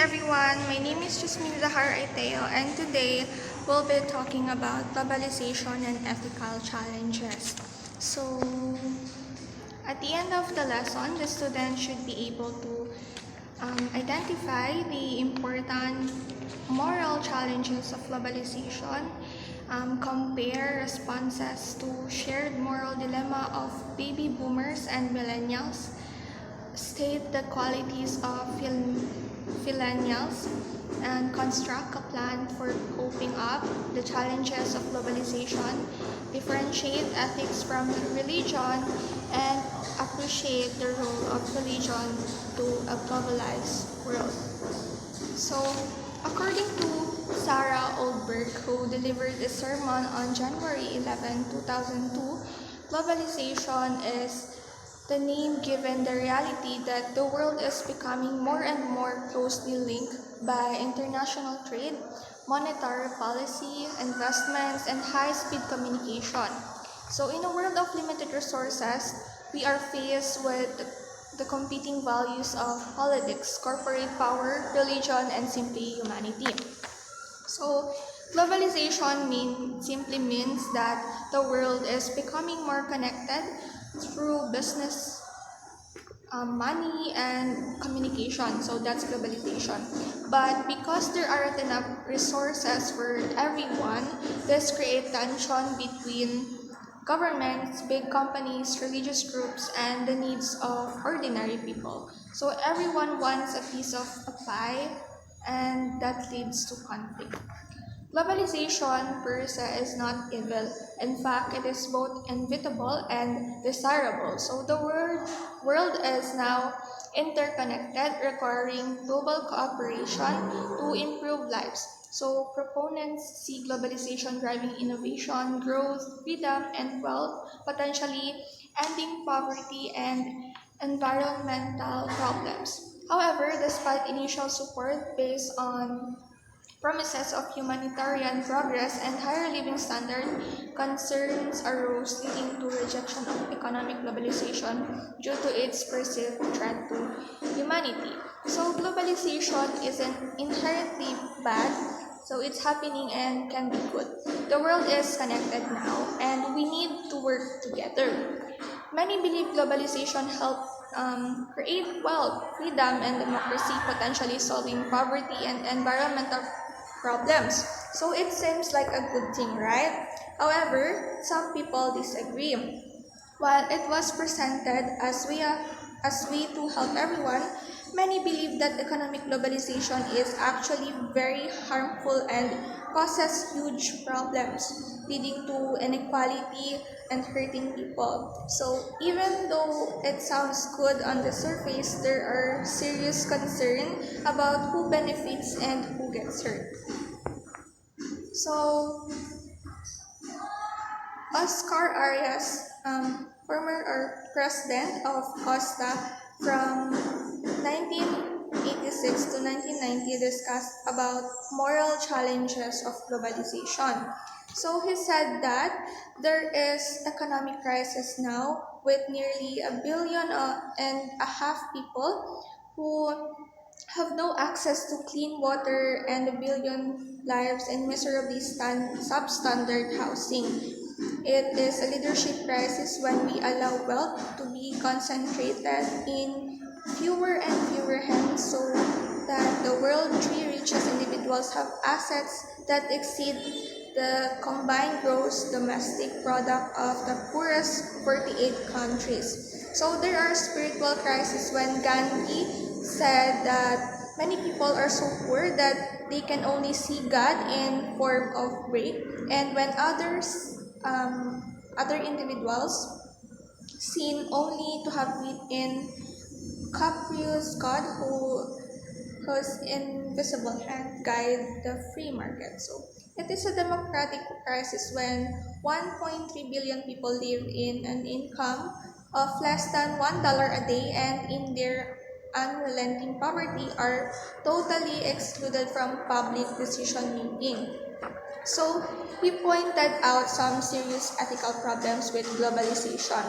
everyone, my name is Jasmine Zahar Aiteo, and today we'll be talking about globalization and ethical challenges. So, at the end of the lesson, the student should be able to identify the important moral challenges of globalization, compare responses to shared moral dilemma of baby boomers and millennials, state the qualities of millennials, and construct a plan for coping up the challenges of globalization, differentiate ethics from religion, and appreciate the role of religion to a globalized world. So, according to Sarah Oldberg, who delivered a sermon on January 11, 2002, globalization is the name given the reality that the world is becoming more and more closely linked by international trade, monetary policy, investments, and high-speed communication. So in a world of limited resources, we are faced with the competing values of politics, corporate power, religion, and simply humanity. So globalization simply means that the world is becoming more connected through business, money, and communication. So that's globalization. But because there aren't enough resources for everyone, this creates tension between governments, big companies, religious groups, and the needs of ordinary people. So everyone wants a piece of a pie, and that leads to conflict. Globalization per se is not evil. In fact, it is both inevitable and desirable. So the world is now interconnected, requiring global cooperation to improve lives. So proponents see globalization driving innovation, growth, freedom, and wealth, potentially ending poverty and environmental problems. However, despite initial support based on promises of humanitarian progress and higher living standards, concerns arose leading to rejection of economic globalization due to its perceived threat to humanity. So globalization isn't inherently bad, so it's happening and can be good. The world is connected now and we need to work together. Many believe globalization helped create wealth, freedom, and democracy, potentially solving poverty and environmental problems. So it seems like a good thing, right? However, some people disagree. While it was presented as way to help everyone, many believe that economic globalization is actually very harmful and causes huge problems, leading to inequality and hurting people. So even though it sounds good on the surface, there are serious concerns about who benefits and who gets hurt. So Oscar Arias, former president of Costa from 1986 to 1990, discussed about moral challenges of globalization. So he said that there is economic crisis now with nearly a billion and a half people who have no access to clean water and a billion lives in miserably substandard housing. It is a leadership crisis when we allow wealth to be concentrated in fewer and fewer hands so that the world's three richest individuals have assets that exceed the combined gross domestic product of the poorest 48 countries. So there are spiritual crises when Gandhi said that many people are so poor that they can only see God in form of bread, and when other individuals seen only to have wheat in capricious God whose invisible hand guide the free market. So it is a democratic crisis when 1.3 billion people live in an income of less than $1 a day and in their unrelenting poverty are totally excluded from public decision making. So, we pointed out some serious ethical problems with globalization.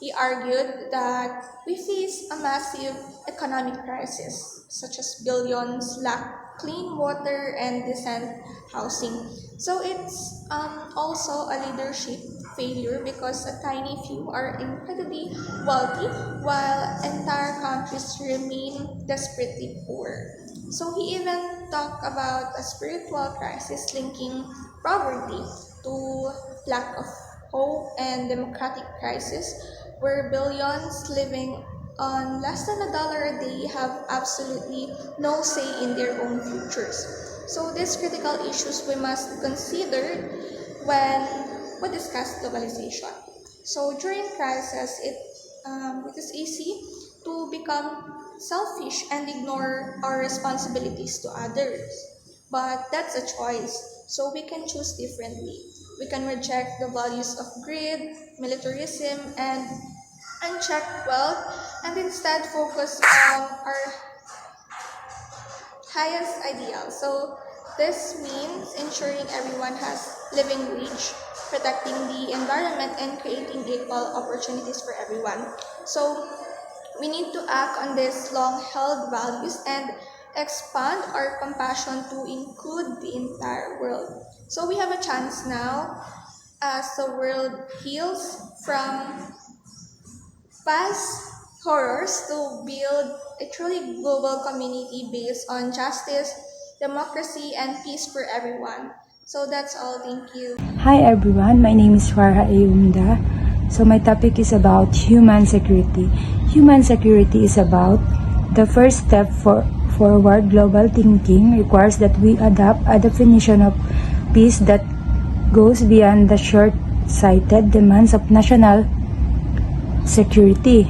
He argued that we face a massive economic crisis, such as billions lack clean water and decent housing. So it's also a leadership failure because a tiny few are incredibly wealthy while entire countries remain desperately poor. So he even talked about a spiritual crisis linking poverty to lack of hope and democratic crisis where billions living on less than $1 a day have absolutely no say in their own futures. So these critical issues we must consider when we discuss globalization. So during crisis, it is easy to become selfish and ignore our responsibilities to others. But that's a choice, so we can choose differently. We can reject the values of greed, militarism, and unchecked wealth, and instead focus on our highest ideal. So this means ensuring everyone has living wage, protecting the environment, and creating equal opportunities for everyone. So we need to act on these long-held values and expand our compassion to include the entire world. So we have a chance now as the world heals from past horrors to build a truly global community based on justice, democracy, and peace for everyone. So that's all. Thank you. Hi everyone, my name is Farha Ayunda. So my topic is about human security. Human security is about the first step for forward global thinking requires that we adopt a definition of peace that goes beyond the short-sighted demands of national security.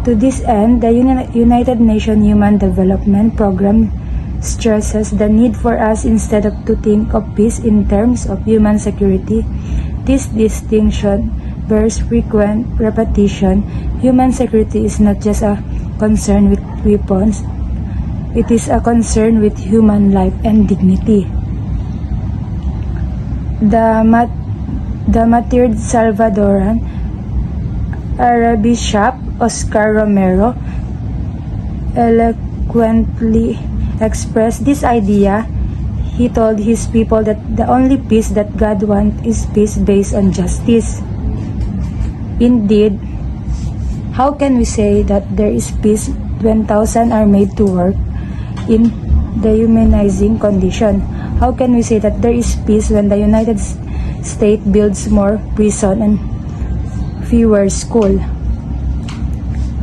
To this end, the United Nations Human Development Program stresses the need for us instead of to think of peace in terms of human security. This distinction bears frequent repetition. Human security is not just a concern with weapons, it is a concern with human life and dignity. The martyred Salvadoran Archbishop Oscar Romero eloquently expressed this idea. He told his people that the only peace that God wants is peace based on justice. Indeed, how can we say that there is peace when thousands are made to work in dehumanizing condition? How can we say that there is peace when the United States builds more prison and fewer schools?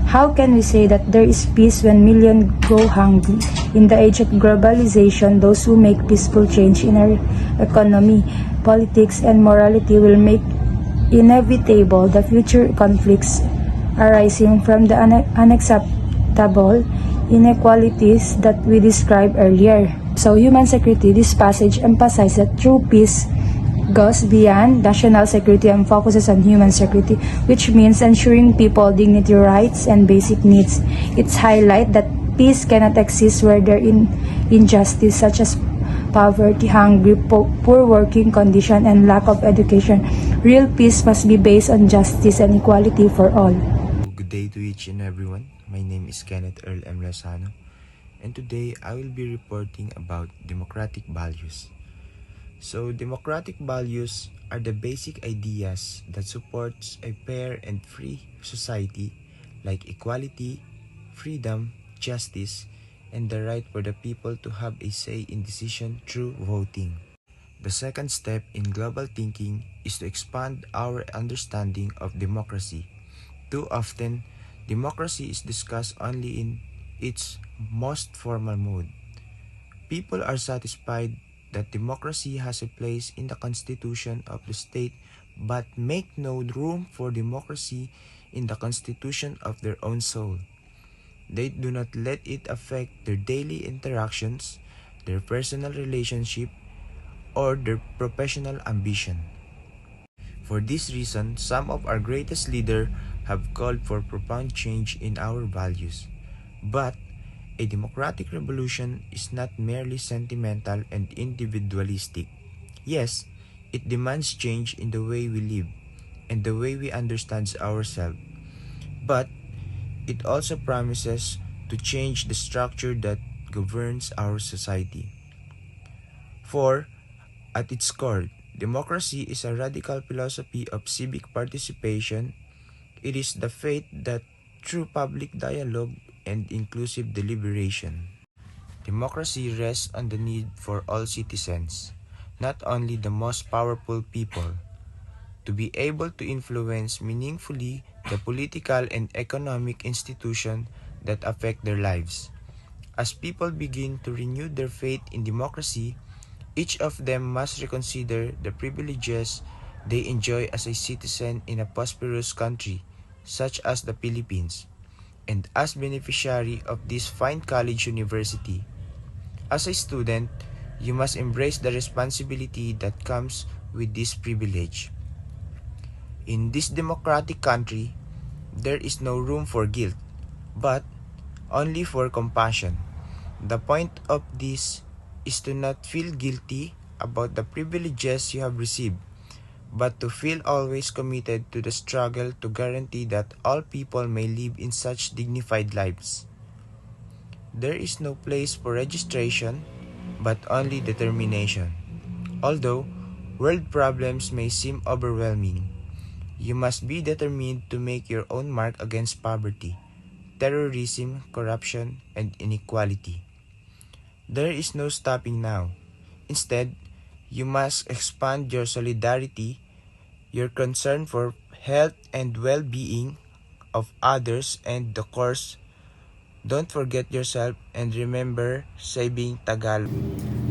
How can we say that there is peace when millions go hungry? In the age of globalization, those who make peaceful change in our economy, politics, and morality will make inevitable the future conflicts arising from the unacceptable inequalities that we described earlier. So, human security, this passage emphasizes that true peace goes beyond national security and focuses on human security, which means ensuring people dignity, rights, and basic needs. It's highlight that peace cannot exist where there is injustice such as poverty, hungry, poor working condition, and lack of education. Real peace must be based on justice and equality for all. Good day to each and everyone. My name is Kenneth Earl M. Lozano, and today I will be reporting about democratic values. So, democratic values are the basic ideas that supports a fair and free society like equality, freedom, justice, and the right for the people to have a say in decision through voting. The second step in global thinking is to expand our understanding of democracy. Too often, democracy is discussed only in its most formal mode. People are satisfied that democracy has a place in the constitution of the state but make no room for democracy in the constitution of their own soul. They do not let it affect their daily interactions, their personal relationship, or their professional ambition. For this reason, some of our greatest leaders have called for profound change in our values. But a democratic revolution is not merely sentimental and individualistic. Yes, it demands change in the way we live. and the way we understand ourselves, but it also promises to change the structure that governs our society. For, at its core, democracy is a radical philosophy of civic participation. It is the faith that through public dialogue and inclusive deliberation, democracy rests on the need for all citizens, not only the most powerful people, to be able to influence meaningfully the political and economic institutions that affect their lives. As people begin to renew their faith in democracy, each of them must reconsider the privileges they enjoy as a citizen in a prosperous country, such as the Philippines, and as beneficiary of this fine college university. As a student, you must embrace the responsibility that comes with this privilege. In this democratic country, there is no room for guilt, but only for compassion. The point of this is to not feel guilty about the privileges you have received, but to feel always committed to the struggle to guarantee that all people may live in such dignified lives. There is no place for registration, but only determination. Although world problems may seem overwhelming, you must be determined to make your own mark against poverty, terrorism, corruption, and inequality. There is no stopping now. Instead, you must expand your solidarity, your concern for health and well-being of others, and of course, don't forget yourself and remember saving Tagalog.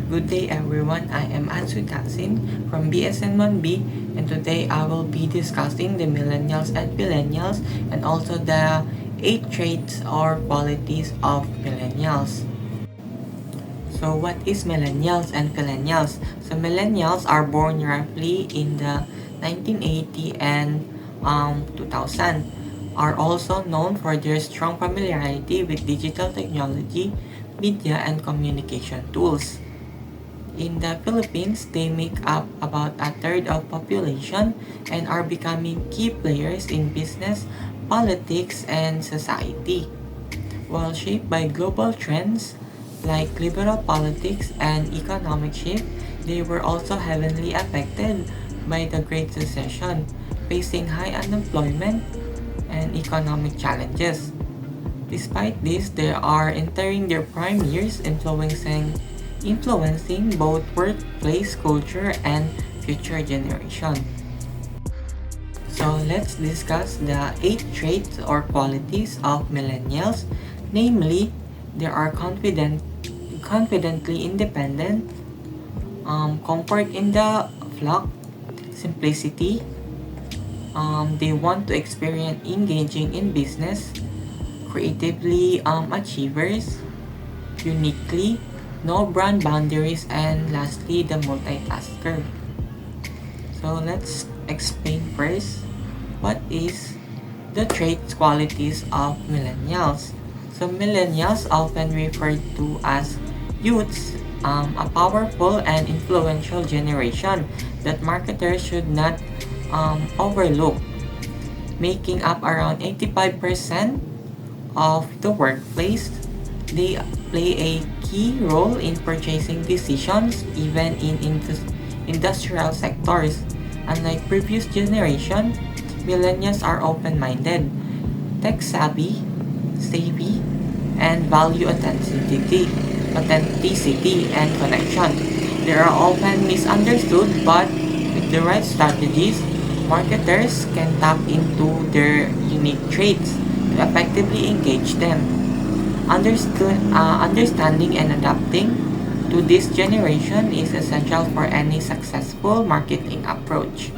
Good day everyone, I am Ansu Taksin from BSN1B, and today I will be discussing the millennials and millennials and also the 8 traits or qualities of millennials. So what is millennials and millennials? So millennials are born roughly in the 1980 and 2000, are also known for their strong familiarity with digital technology, media, and communication tools. In the Philippines, they make up about a third of population and are becoming key players in business, politics, and society. While shaped by global trends like liberal politics and economic shift, they were also heavily affected by the Great Recession, facing high unemployment and economic challenges. Despite this, they are entering their prime years, influencing both workplace culture and future generation. So let's discuss the 8 traits or qualities of millennials. Namely, they are confidently independent, comfort in the flock, simplicity. They want to experience engaging in business, creatively achievers, uniquely, no brand boundaries, and lastly, the multitasker. So let's explain first what is the traits qualities of millennials. So millennials often referred to as youths, a powerful and influential generation that marketers should not overlook, making up around 85% of the workplace. They play a key role in purchasing decisions, even in industrial sectors. Unlike previous generation, millennials are open-minded, tech-savvy, and value authenticity and connection. They are often misunderstood, but with the right strategies, marketers can tap into their unique traits to effectively engage them. Understanding and adapting to this generation is essential for any successful marketing approach.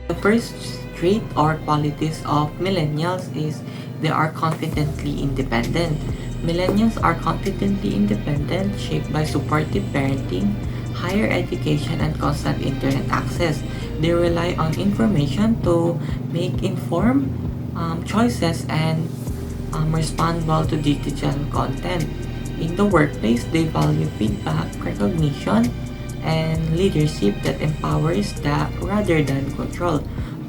The first trait or qualities of millennials is they are confidently independent. Millennials are confidently independent, shaped by supportive parenting, higher education, and constant internet access. They rely on information to make informed choices and respond well to digital content. In the workplace, they value feedback, recognition, and leadership that empowers rather than control.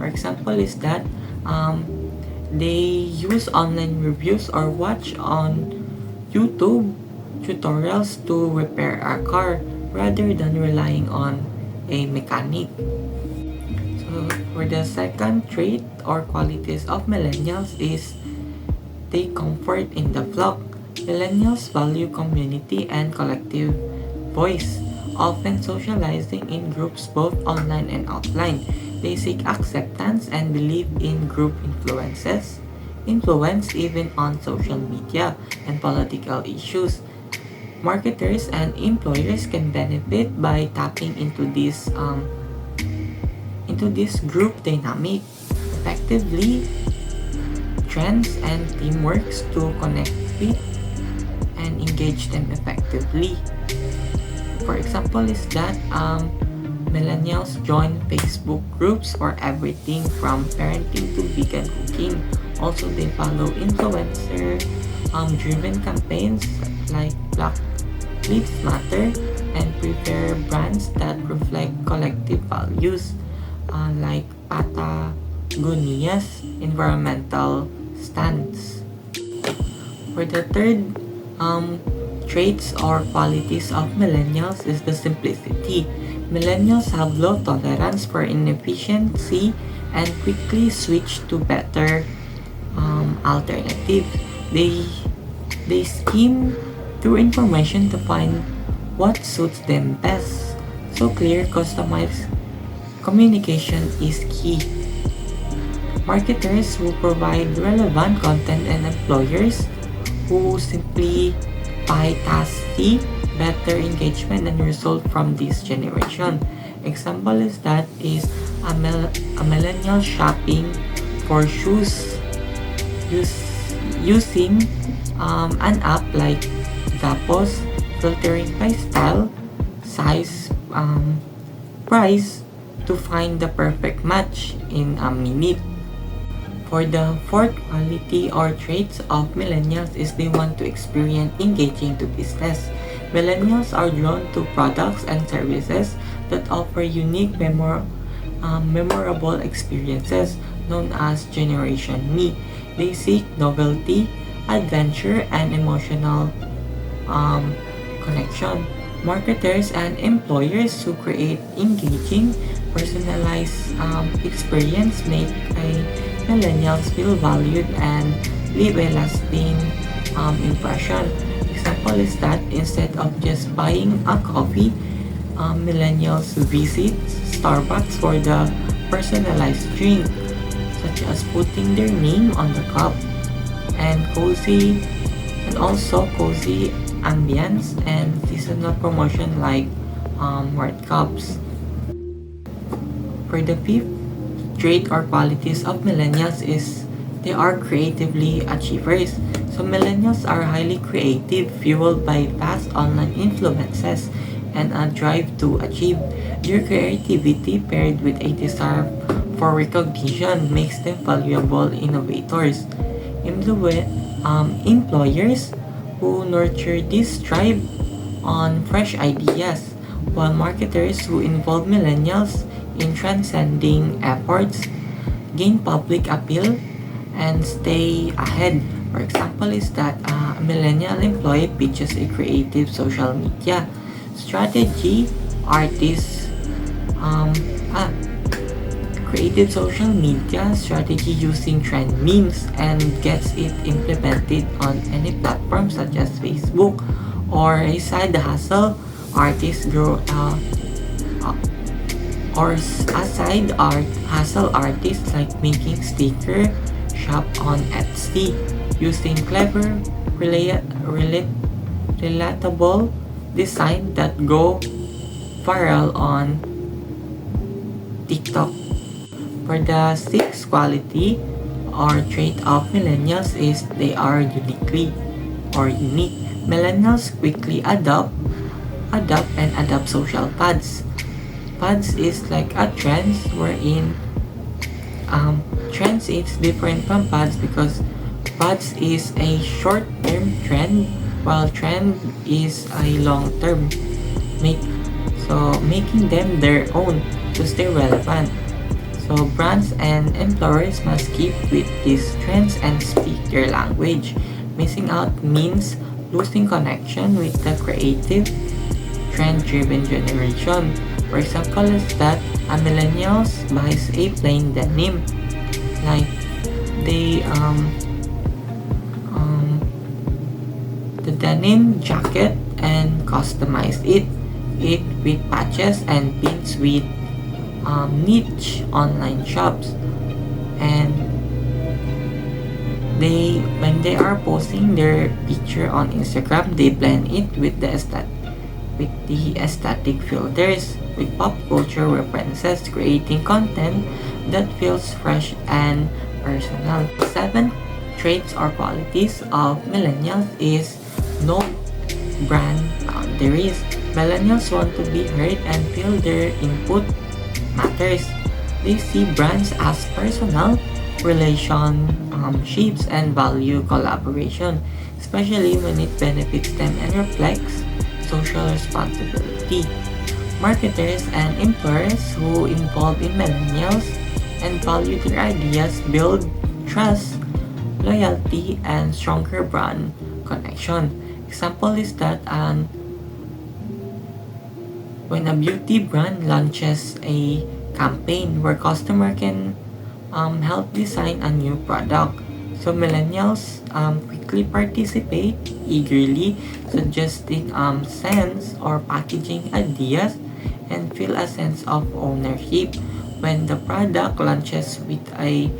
For example, is that um, they use online reviews or watch on YouTube tutorials to repair a car rather than relying on a mechanic. So for the second trait or qualities of millennials is they comfort in the flock. Millennials value community and collective voice, often socializing in groups both online and offline. They seek acceptance and believe in group influence even on social media and political issues. Marketers and employers can benefit by tapping into this group dynamic effectively trends and teamworks to connect with and engage them effectively. For example, is that millennials join Facebook groups for everything from parenting to vegan cooking. Also, they follow influencer driven campaigns like Black Lives Matter and prefer brands that reflect collective values like Patagonia's environmental stance. For the third traits or qualities of millennials is the simplicity. Millennials have low tolerance for inefficiency and quickly switch to better alternatives. They they skim through information to find what suits them best. So clear, customized communication is key. Marketers who provide relevant content and employers who simply task see better engagement and result from this generation. Example is that is a millennial shopping for shoes using an app like Zappos, filtering by style, size, price to find the perfect match in a minute. For the fourth quality or traits of millennials is they want to experience engaging to business. Millennials are drawn to products and services that offer unique memorable experiences known as Generation Me. They seek novelty, adventure, and emotional connection. Marketers and employers who create engaging, personalized experience make millennials feel valued and leave a lasting impression. Example is that instead of just buying a coffee, millennials visit Starbucks for the personalized drink, such as putting their name on the cup and cozy ambience and seasonal promotion like World Cups. For the fifth trait or qualities of millennials is they are creatively achievers. So millennials are highly creative, fueled by fast online influences and a drive to achieve. Their creativity paired with a desire for recognition makes them valuable innovators. Employers who nurture this thrive on fresh ideas, while marketers who involve millennials in transcending efforts gain public appeal and stay ahead. For example, is that a millennial employee pitches a creative social media strategy, artists, um, ah, creative social media strategy using trend memes and gets it implemented on any platform such as Facebook, or a side hustle artists grow or a side art hustle artists like making sticker shop on Etsy using clever relatable design that go viral on TikTok. For the sixth quality or trait of millennials is they are unique. Millennials quickly adapt social fads. Fads is like a trend wherein trends is different from fads because fads is a short-term trend while trend is a long-term. Making them their own to stay relevant. So So brands and employers must keep with these trends and speak their language. Missing out means losing connection with the creative, trend-driven generation. For example, is that a millennials buys a plain denim, like they um the denim jacket and customize it with patches and pins with niche online shops, and they when they are posting their picture on Instagram, they blend it with the aesthetic filters with pop culture references, creating content that feels fresh and personal. Seven traits or qualities of millennials is no brand boundaries. Millennials want to be heard and feel their input matters. They see brands as personal relationships and value collaboration, especially when it benefits them and reflects social responsibility. Marketers and employers who involve in millennials and value their ideas build trust, loyalty, and stronger brand connection. Example is that when a beauty brand launches a campaign where customer can help design a new product. So millennials quickly participate eagerly, suggesting scents or packaging ideas and feel a sense of ownership when the product launches with a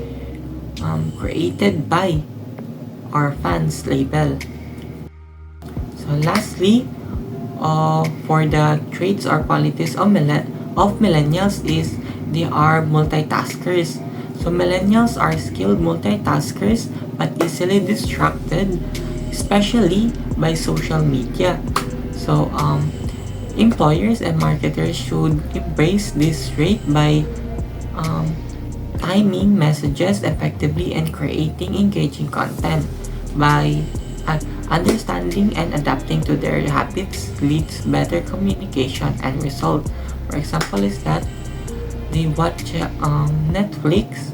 created by our fans label. So lastly, for the traits or qualities of, millennials is they are multitaskers. So millennials are skilled multitaskers but easily distracted, especially by social media. So employers and marketers should embrace this trait by um, timing messages effectively and creating engaging content. By uh, understanding and adapting to their habits leads better communication and result. For example, is that they watch Netflix,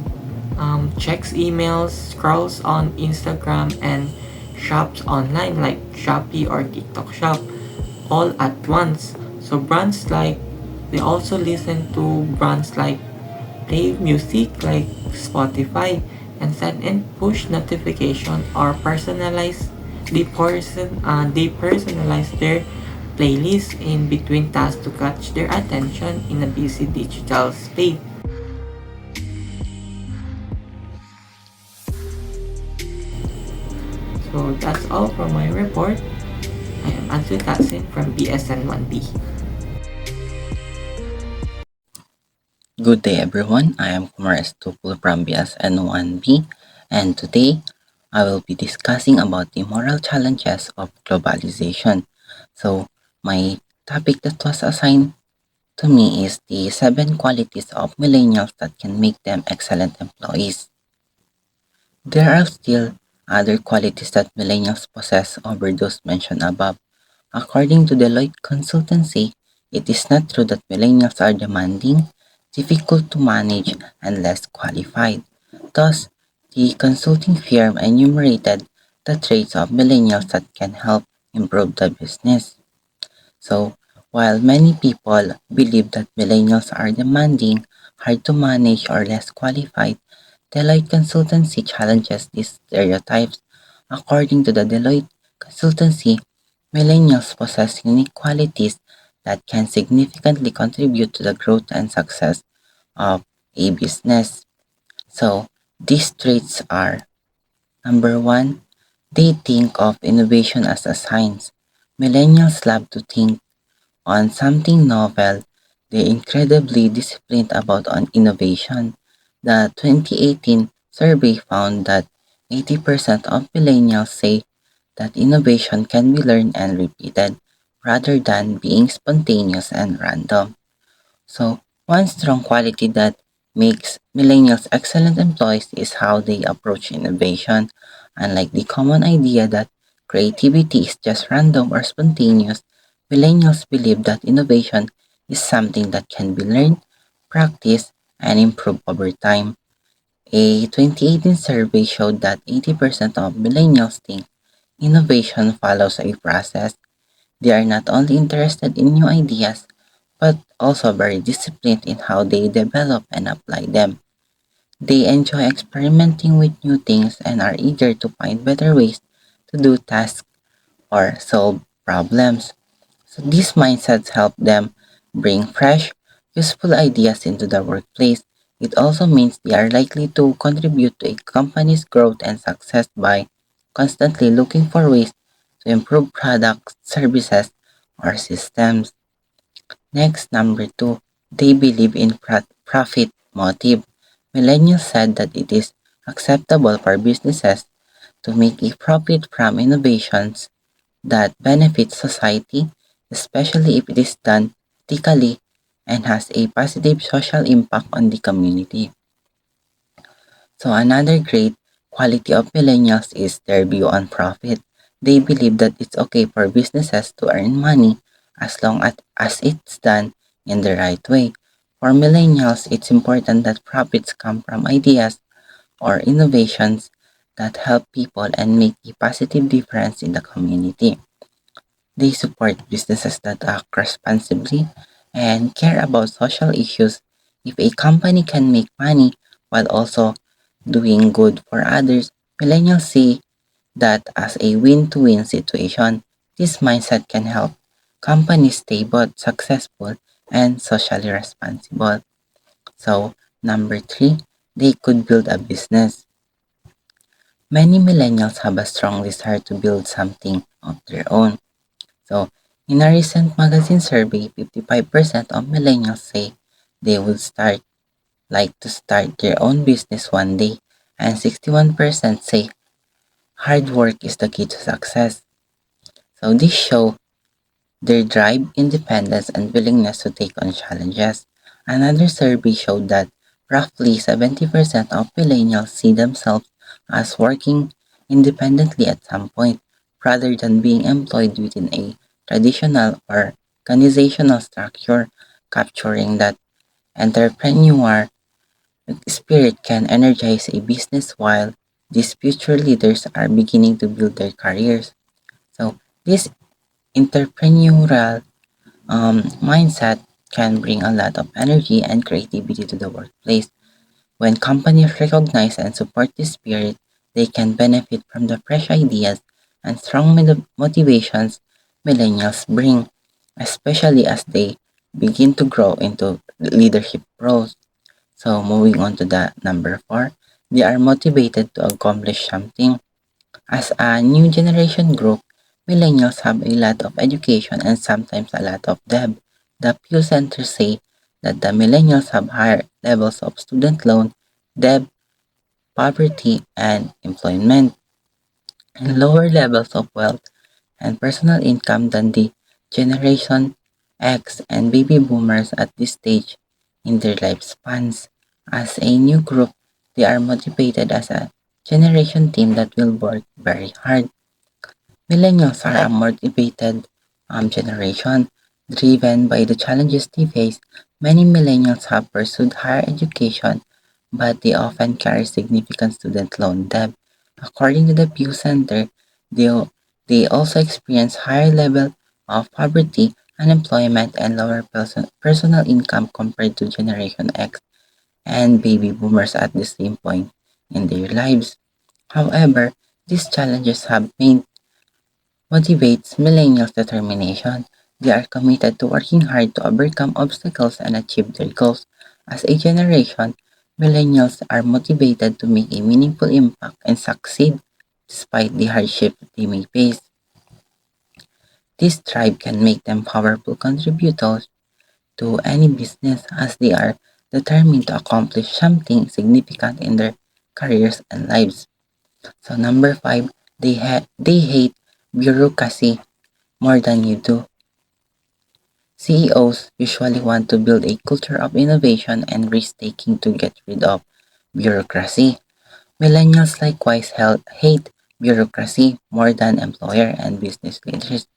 checks emails, scrolls on Instagram, and shops online like Shopee or TikTok Shop all at once. So brands like they also listen to brands like play music like Spotify and send in push notification or they personalize their playlist in between tasks to catch their attention in a busy digital space. So that's all for my report. I am Ansu Tatsin from BSN1B. Good day everyone, I am Kumar Estupul from BSN1B, and today I will be discussing about the moral challenges of globalization. So my topic that was assigned to me is the 7 qualities of millennials that can make them excellent employees. There are still other qualities that millennials possess over those mentioned above. According to Deloitte Consultancy, it is not true that millennials are demanding, difficult to manage, and less qualified. Thus, the consulting firm enumerated the traits of millennials that can help improve the business. So, while many people believe that millennials are demanding, hard to manage, or less qualified, Deloitte Consultancy challenges these stereotypes. According to the Deloitte Consultancy, millennials possess unique qualities that can significantly contribute to the growth and success of a business. So, these traits are: number one, they think of innovation as a science. Millennials love to think on something novel. They're incredibly disciplined about on innovation. The 2018 survey found that 80% of millennials say that innovation can be learned and repeated rather than being spontaneous and random. So, one strong quality that makes millennials excellent employees is how they approach innovation. Unlike the common idea that creativity is just random or spontaneous, millennials believe that innovation is something that can be learned, practiced, and improve over time. A 2018 survey showed that 80% of millennials think innovation follows a process. They are not only interested in new ideas, but also very disciplined in how they develop and apply them. They enjoy experimenting with new things and are eager to find better ways to do tasks or solve problems. So these mindsets help them bring fresh, useful ideas into the workplace. It also means they are likely to contribute to a company's growth and success by constantly looking for ways to improve products, services, or systems. Next, number two, they believe in profit motive. Millennials said that it is acceptable for businesses to make a profit from innovations that benefits society, especially if it is done ethically and has a positive social impact on the community. So another great quality of millennials is their view on profit. They believe that it's okay for businesses to earn money as long as it's done in the right way. For millennials, it's important that profits come from ideas or innovations that help people and make a positive difference in the community. They support businesses that act responsibly and care about social issues. If a company can make money while also doing good for others, millennials see that as a win-to-win situation. This mindset can help companies stay both successful and socially responsible. So, number three, they could build a business. Many millennials have a strong desire to build something of their own. So, in a recent magazine survey, 55% of millennials say they would like to start their own business one day, and 61% say hard work is the key to success. So, this shows their drive, independence, and willingness to take on challenges. Another survey showed that roughly 70% of millennials see themselves as working independently at some point, rather than being employed within a traditional or organizational structure, capturing that entrepreneur spirit can energize a business while these future leaders are beginning to build their careers. So, this entrepreneurial mindset can bring a lot of energy and creativity to the workplace. When companies recognize and support this spirit, they can benefit from the fresh ideas and strong motivations millennials bring, especially as they begin to grow into leadership roles. So, moving on to the number four, they are motivated to accomplish something. As a new generation group, millennials have a lot of education and sometimes a lot of debt. The Pew Center say that the millennials have higher levels of student loan, debt, poverty, and employment, and lower levels of wealth and personal income than the Generation X and baby boomers at this stage in their lifespans. As a new group, they are motivated as a generation team that will work very hard. Millennials are a motivated generation, driven by the challenges they face. Many millennials have pursued higher education, but they often carry significant student loan debt. According to the Pew Center, they, they also experience higher level of poverty, unemployment, and lower personal income compared to Generation X and baby boomers at the same point in their lives. However, these challenges have made motivates millennials' determination. They are committed to working hard to overcome obstacles and achieve their goals. As a generation, millennials are motivated to make a meaningful impact and succeed despite the hardship they may face. This drive can make them powerful contributors to any business as they are determined to accomplish something significant in their careers and lives. So number five, they hate bureaucracy more than you do. CEOs usually want to build a culture of innovation and risk taking to get rid of bureaucracy. Millennials likewise hate bureaucracy more than employer and business leaders.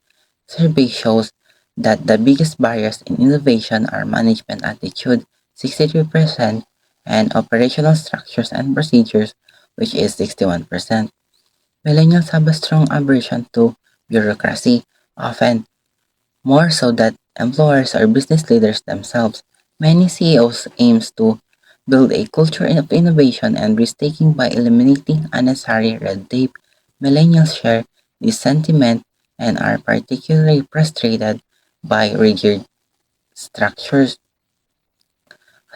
Survey shows that the biggest barriers in innovation are management attitude. 63% and operational structures and procedures, which is 61%. Millennials have a strong aversion to bureaucracy, often more so than employers or business leaders themselves. Many CEOs aims to build a culture of innovation and risk-taking by eliminating unnecessary red tape. Millennials share this sentiment and are particularly frustrated by rigid structures.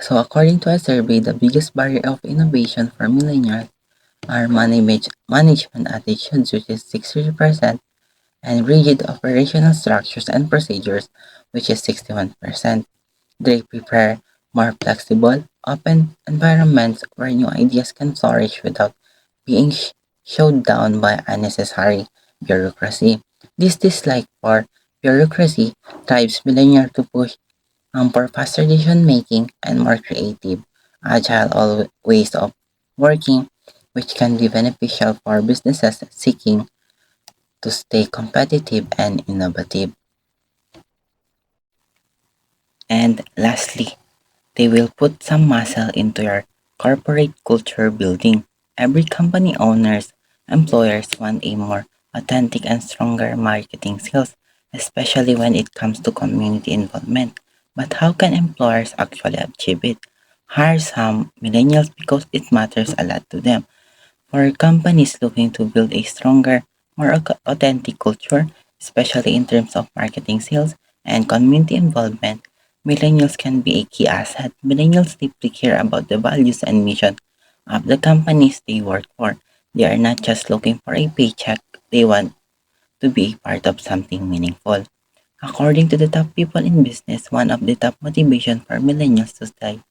So according to a survey, the biggest barrier of innovation for millennials are management attitudes, which is 60%, and rigid operational structures and procedures, which is 61%. They prefer more flexible, open environments where new ideas can flourish without being showed down by unnecessary bureaucracy. This dislike for bureaucracy drives millennials to push for faster decision making and more creative, agile ways of working, which can be beneficial for businesses seeking to stay competitive and innovative. And lastly, they will put some muscle into your corporate culture building. Every company owners, employers want a more authentic and stronger marketing skills, especially when it comes to community involvement. But how can employers actually achieve it? Hire some millennials because it matters a lot to them. For companies looking to build a stronger, more authentic culture, especially in terms of marketing sales and community involvement, millennials can be a key asset. Millennials deeply care about the values and mission of the companies they work for. They are not just looking for a paycheck, they want to be a part of something meaningful. According to the top people in business, one of the top motivations for millennials to stay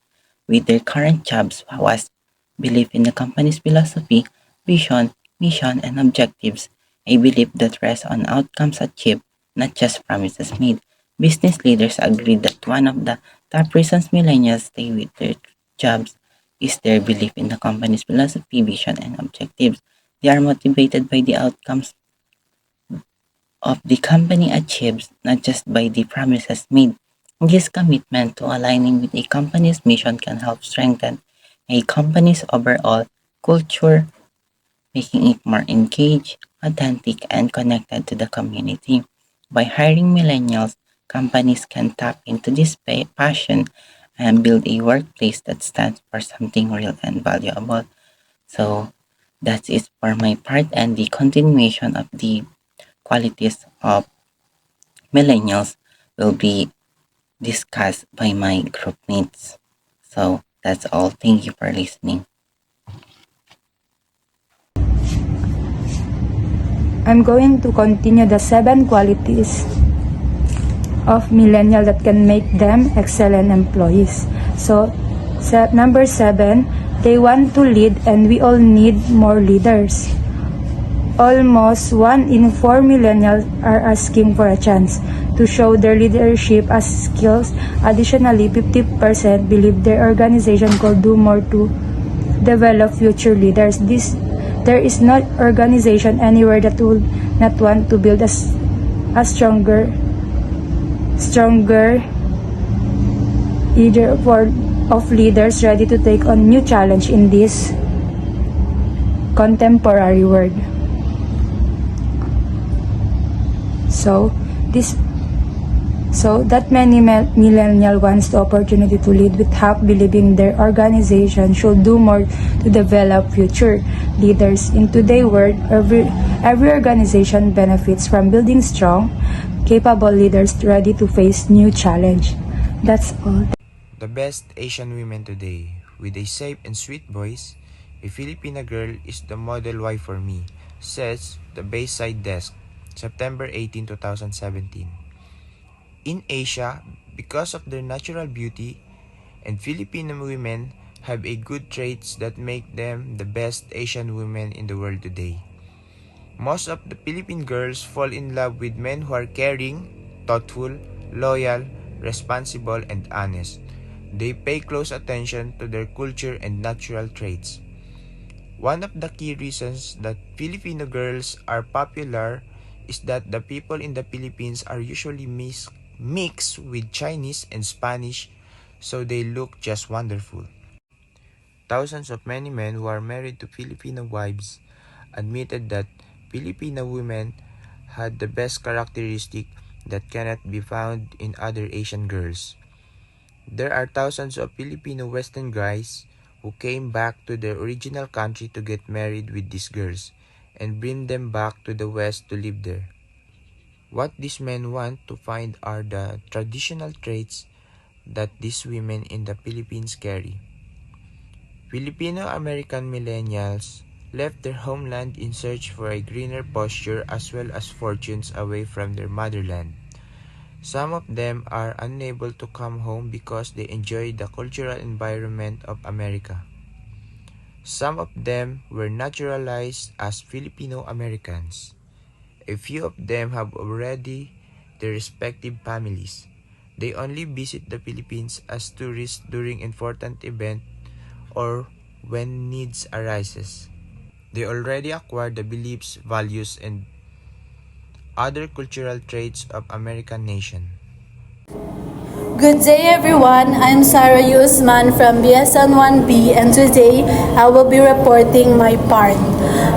with their current jobs was belief in the company's philosophy, vision, mission, and objectives, a belief that rests on outcomes achieved, not just promises made. Business leaders agreed that one of the top reasons millennials stay with their jobs is their belief in the company's philosophy, vision, and objectives. They are motivated by the outcomes of the company achieves, not just by the promises made. This commitment to aligning with a company's mission can help strengthen a company's overall culture, making it more engaged, authentic, and connected to the community. By hiring millennials, companies can tap into this passion and build a workplace that stands for something real and valuable. So that's it for my part and the continuation of the qualities of millennials will be discussed by my groupmates. So that's all. Thank you for listening. I'm going to continue the 7 qualities of millennial that can make them excellent employees. So, number 7, they want to lead and we all need more leaders. Almost 1 in 4 millennials are asking for a chance to show their leadership as skills. Additionally, 50% believe their organization could do more to develop future leaders. There is no organization anywhere that would not want to build a stronger leader of leaders ready to take on new challenge in this contemporary world. So that many millennial wants the opportunity to lead with half believing their organization should do more to develop future leaders. In today's world, every organization benefits from building strong, capable leaders ready to face new challenge. That's all. The best Asian women today, with a safe and sweet voice, a Filipina girl is the model wife for me, says the Bayside Desk, September 18, 2017. In Asia, because of their natural beauty, and Filipino women have a good traits that make them the best Asian women in the world today. Most of the Philippine girls fall in love with men who are caring, thoughtful, loyal, responsible, and honest. They pay close attention to their culture and natural traits. One of the key reasons that Filipino girls are popular is that the people in the Philippines are usually mixed with Chinese and Spanish, so they look just wonderful. thousands of many men who are married to Filipino wives admitted that Filipino women had the best characteristic that cannot be found in other Asian girls. There are thousands of Filipino Western guys who came back to their original country to get married with these girls and bring them back to the West to live there. What these men want to find are the traditional traits that these women in the Philippines carry. Filipino American millennials left their homeland in search for a greener pasture as well as fortunes away from their motherland. Some of them are unable to come home because they enjoy the cultural environment of America. Some of them were naturalized as Filipino Americans. A few of them have already their respective families. They only visit the Philippines as tourists during important events or when needs arises. They already acquired the beliefs, values, and other cultural traits of American nation. Good day everyone, I'm Sarah Usman from BSN 1B and today I will be reporting my part.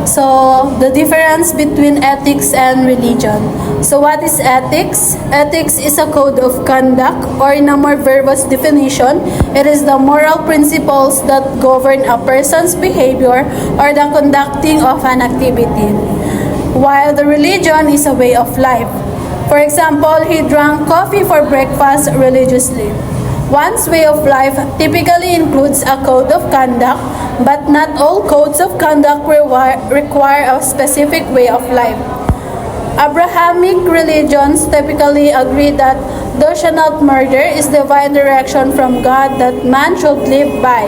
So, the difference between ethics and religion. So what is ethics? Ethics is a code of conduct, or in a more verbose definition, it is the moral principles that govern a person's behavior or the conducting of an activity. While the religion is a way of life. For example, he drank coffee for breakfast religiously. One's way of life typically includes a code of conduct, but not all codes of conduct require a specific way of life. Abrahamic religions typically agree that thou shalt not murder is divine direction from God that man should live by.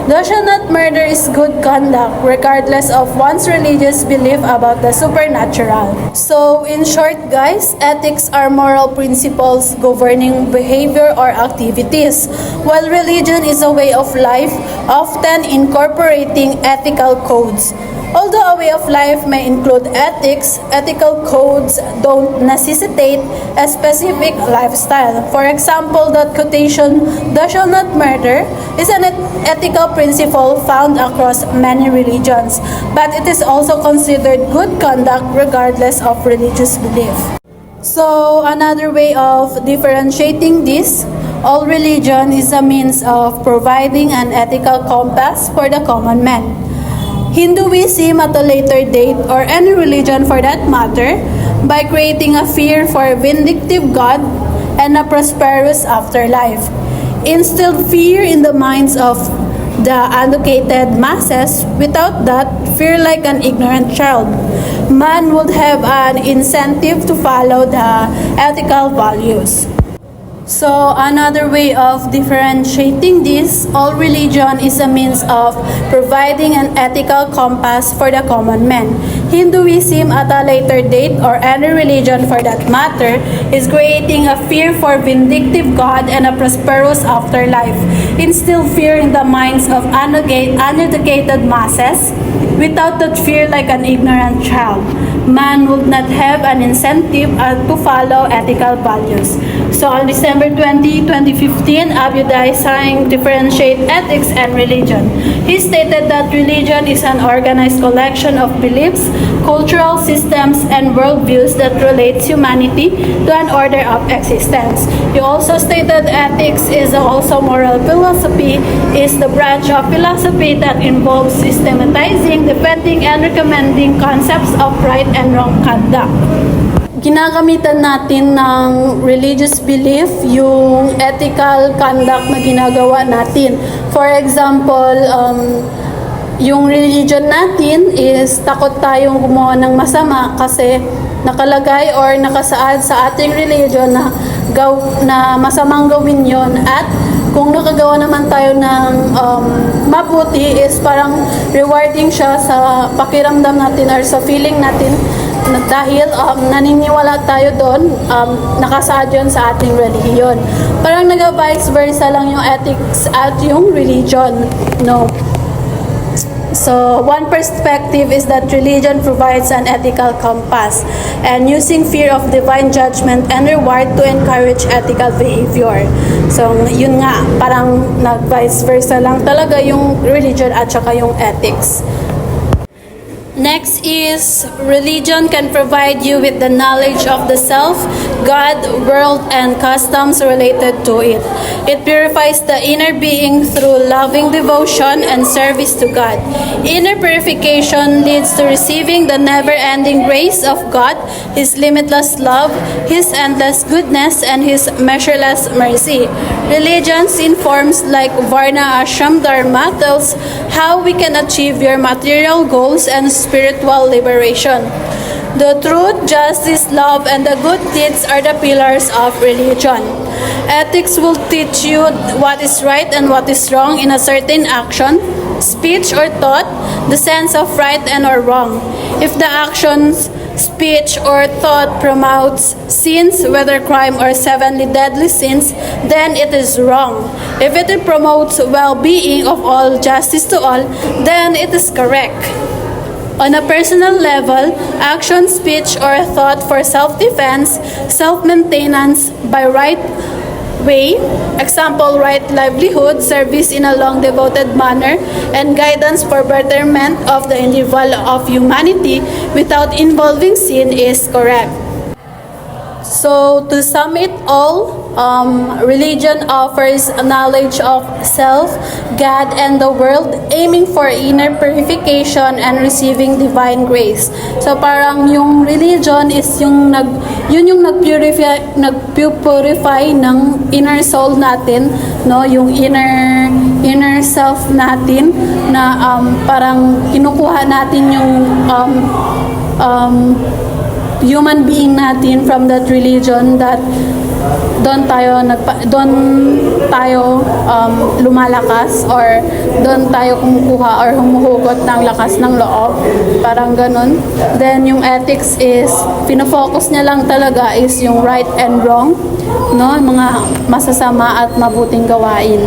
Thou shalt not murder is good conduct, regardless of one's religious belief about the supernatural. So, in short, guys, ethics are moral principles governing behavior or activities, while religion is a way of life, often incorporating ethical codes. Although a way of life may include ethics, ethical codes don't necessitate a specific lifestyle. For example, the quotation, "Thou shalt not murder," is an ethical principle found across many religions, but it is also considered good conduct regardless of religious belief. So, another way of differentiating this, all religion is a means of providing an ethical compass for the common man. Hinduism at a later date, or any religion for that matter, by creating a fear for a vindictive God and a prosperous afterlife, instilled fear in the minds of the uneducated masses. Without that, fear like an ignorant child, man would have an incentive to follow the ethical values. So another way of differentiating this, all religion is a means of providing an ethical compass for the common man. Hinduism at a later date, or any religion for that matter, is creating a fear for vindictive God and a prosperous afterlife. Instill fear in the minds of uneducated masses. Without that fear like an ignorant child, man would not have an incentive to follow ethical values. So on December 20, 2015, Abhyuday sang differentiate ethics and religion. He stated that religion is an organized collection of beliefs, cultural systems, and worldviews that relates humanity to an order of existence. He also stated ethics is also moral philosophy, is the branch of philosophy that involves systematizing, defending, and recommending concepts of right and wrong conduct. Ginagamitan natin ng religious belief yung ethical conduct na ginagawa natin. For example, yung religion natin is takot tayong gumawa ng masama kasi nakalagay or nakasaad sa ating religion na masamang gawin yon, at kung nakagawa naman tayo ng mabuti is parang rewarding siya sa pakiramdam natin or sa feeling natin dahil naniniwala tayo doon, nakasaad yun sa ating religion. Parang nag-vice versa lang yung ethics at yung religion, no? So, one perspective is that religion provides an ethical compass and using fear of divine judgment and reward to encourage ethical behavior. So, yun nga, parang nag-vice versa lang talaga yung religion at saka yung ethics. Next is religion can provide you with the knowledge of the self, God, world, and customs related to it. It purifies the inner being through loving devotion and service to God. Inner purification leads to receiving the never-ending grace of God, His limitless love, His endless goodness, and His measureless mercy. Religions in forms like Varna Ashram Dharma tells how we can achieve your material goals and spiritual liberation. The truth, justice, love, and the good deeds are the pillars of religion. Ethics will teach you what is right and what is wrong in a certain action, speech, or thought, the sense of right and or wrong. If the actions, speech, or thought promotes sins, whether crime or sevenly deadly sins, then it is wrong. If it promotes well-being of all, justice to all, then it is correct. On a personal level, action, speech, or thought for self-defense, self-maintenance by right way, example, right livelihood, service in a long devoted manner, and guidance for betterment of the individual of humanity without involving sin is correct. So, to sum it all, religion offers a knowledge of self, God, and the world, aiming for inner purification and receiving divine grace. So, parang yung religion is yung yun yung nagpurify ng inner soul natin, no? Yung inner self natin na parang kinukuha natin yung human being natin from that religion that doon tayo lumalakas or doon tayo kumukuha or humuhugot ng lakas ng loob, parang ganun. Then yung ethics is pinofocus niya lang talaga is yung right and wrong, no, mga masasama at mabuting gawain.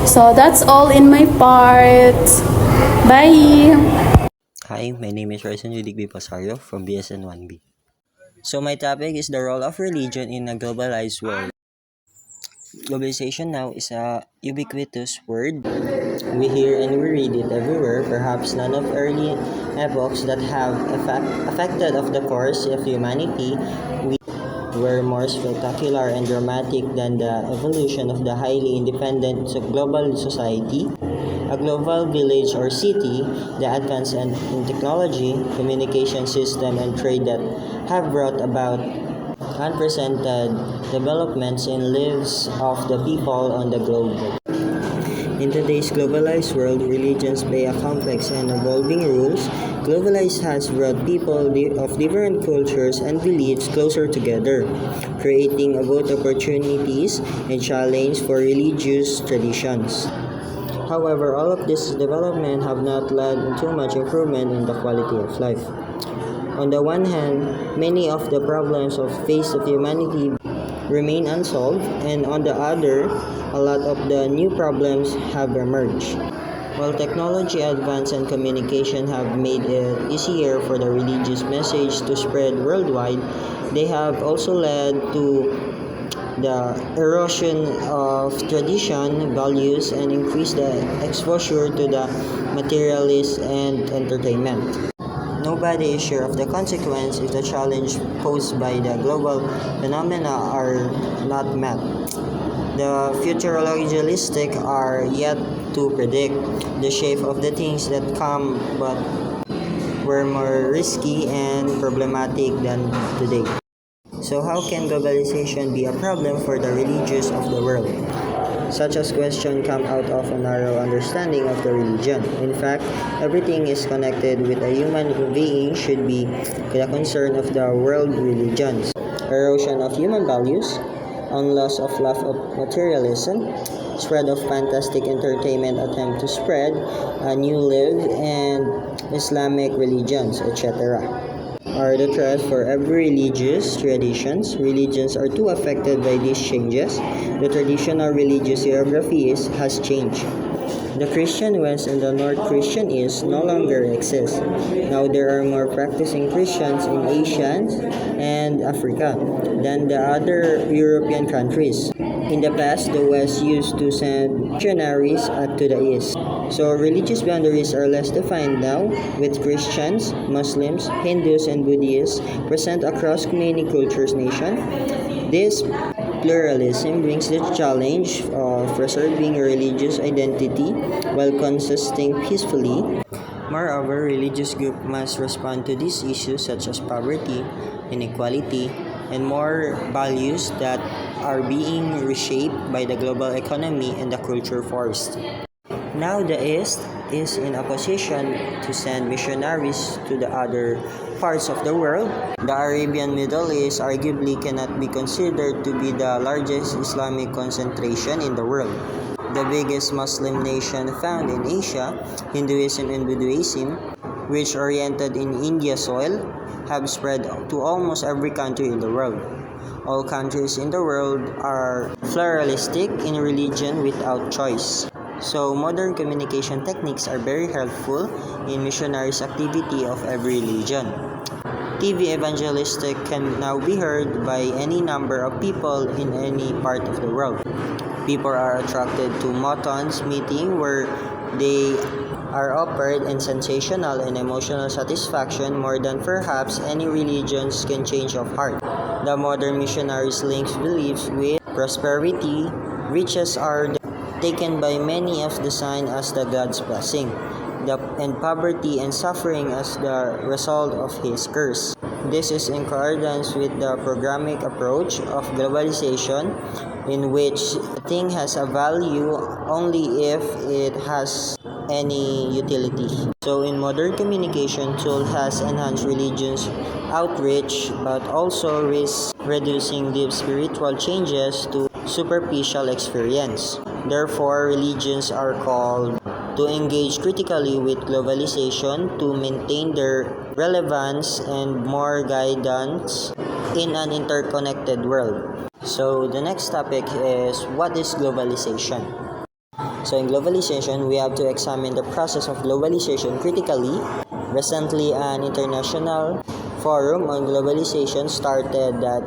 So that's all in my part. Bye. Hi, my name is Ryson Judig B. Pasario from BSN 1B. So my topic is the role of religion in a globalized world. Globalization now is a ubiquitous word. We hear and we read it everywhere, perhaps none of early epochs that have affected of the course of humanity were more spectacular and dramatic than the evolution of the highly independent global society, a global village or city, the advance in technology, communication system, and trade that have brought about unprecedented developments in lives of the people on the globe. In today's globalized world, religions play a complex and evolving roles. Globalized has brought people of different cultures and beliefs closer together, creating both opportunities and challenge for religious traditions. However, all of this development have not led to much improvement in the quality of life. On the one hand, many of the problems of face of humanity remain unsolved, and on the other, a lot of the new problems have emerged. While technology advance and communication have made it easier for the religious message to spread worldwide, they have also led to the erosion of tradition, values, and increase the exposure to the materialist and entertainment. Nobody is sure of the consequence if the challenge posed by the global phenomena are not met. The futurologistic are yet to predict the shape of the things that come, but were more risky and problematic than today. So how can globalization be a problem for the religious of the world? Such as question come out of a narrow understanding of the religion. In fact, everything is connected with a human being should be the concern of the world religions. Erosion of human values, onloss of love of materialism, spread of fantastic entertainment attempt to spread a new live and Islamic religions, etc. are the threat for every religious traditions. Religions are too affected by these changes. The traditional religious geography has changed. The Christian West and the North Christian East no longer exist. Now there are more practicing Christians in Asia and Africa than the other European countries. In the past, the West used to send missionaries to the East. So religious boundaries are less defined now, with Christians, Muslims, Hindus, and Buddhists present across many cultures nation. This pluralism brings the challenge of preserving religious identity while coexisting peacefully. Moreover, religious groups must respond to these issues such as poverty, inequality, and more values that are being reshaped by the global economy and the culture force. Now the East is in a position to send missionaries to the other parts of the world. The Arabian Middle East arguably cannot be considered to be the largest Islamic concentration in the world. The biggest Muslim nation found in Asia, Hinduism and Buddhism, which oriented in India soil, have spread to almost every country in the world. All countries in the world are pluralistic in religion without choice. So modern communication techniques are very helpful in missionaries' activity of every religion. TV evangelistic can now be heard by any number of people in any part of the world. People are attracted to Moton's meeting where they are offered in sensational and emotional satisfaction more than perhaps any religions can change of heart. The modern missionaries links beliefs with prosperity, riches are taken by many as the sign as the God's blessing, and poverty and suffering as the result of His curse. This is in accordance with the programmatic approach of globalization, in which a thing has a value only if it has any utility. So in modern communication tool has enhanced religion's outreach but also risks reducing deep spiritual changes to superficial experience. Therefore, religions are called to engage critically with globalization to maintain their relevance and more guidance in an interconnected world. So the next topic is, what is globalization? So in globalization, we have to examine the process of globalization critically. Recently, an international forum on globalization started that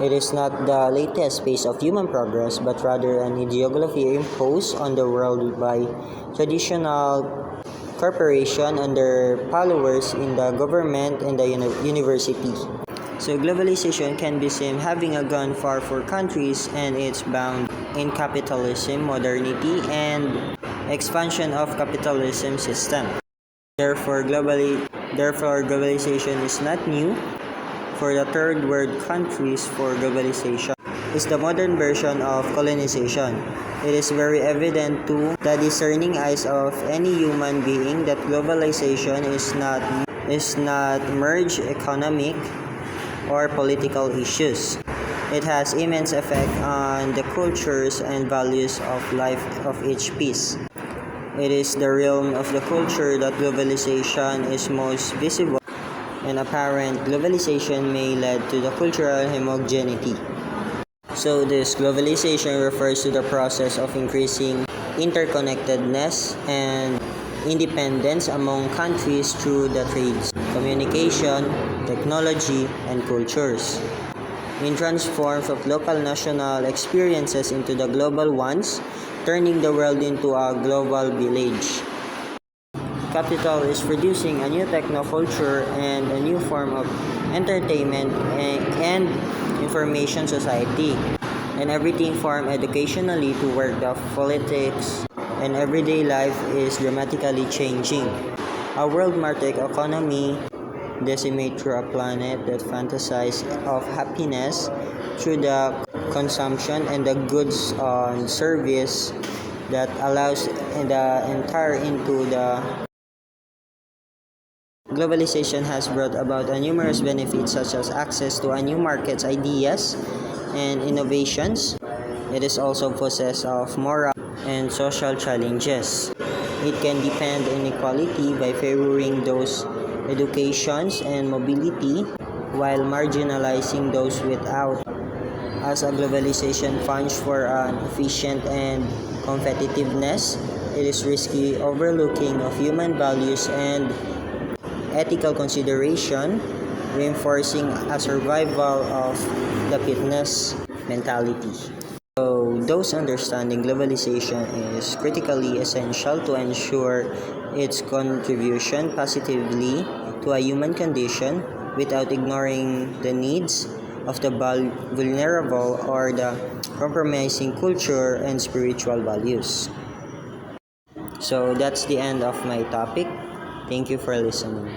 it is not the latest phase of human progress, but rather an ideology imposed on the world by traditional corporation and their followers in the government and the university. So globalization can be seen having a gone far for countries and it's bound in capitalism, modernity, and expansion of capitalism system. Therefore, globalization is not new. For the third world countries, for globalization is the modern version of colonization. It is very evident to the discerning eyes of any human being that globalization is not merged economic or political issues. It has immense effect on the cultures and values of life of each piece. It is the realm of the culture that globalization is most visible and apparent. Globalization may lead to the cultural homogeneity. So this globalization refers to the process of increasing interconnectedness and independence among countries through the trades, communication, technology, and cultures. It transforms of local national experiences into the global ones, turning the world into a global village. Capital is producing a new technoculture and a new form of entertainment and information society, and everything from educationally to work of politics and everyday life is dramatically changing. A world market economy decimate through a planet that fantasizes of happiness through the consumption and the goods on service that allows the entire into the globalization has brought about a numerous benefits such as access to a new markets, ideas, and innovations. It is also possessed of moral and social challenges. It can depend inequality by favoring those educations and mobility while marginalizing those without. As a globalization funds for an efficient and competitiveness, it is risky overlooking of human values and ethical consideration, reinforcing a survival of the fitness mentality. So, those understanding globalization is critically essential to ensure its contribution positively to a human condition without ignoring the needs of the vulnerable or the compromising culture and spiritual values. So, that's the end of my topic. Thank you for listening.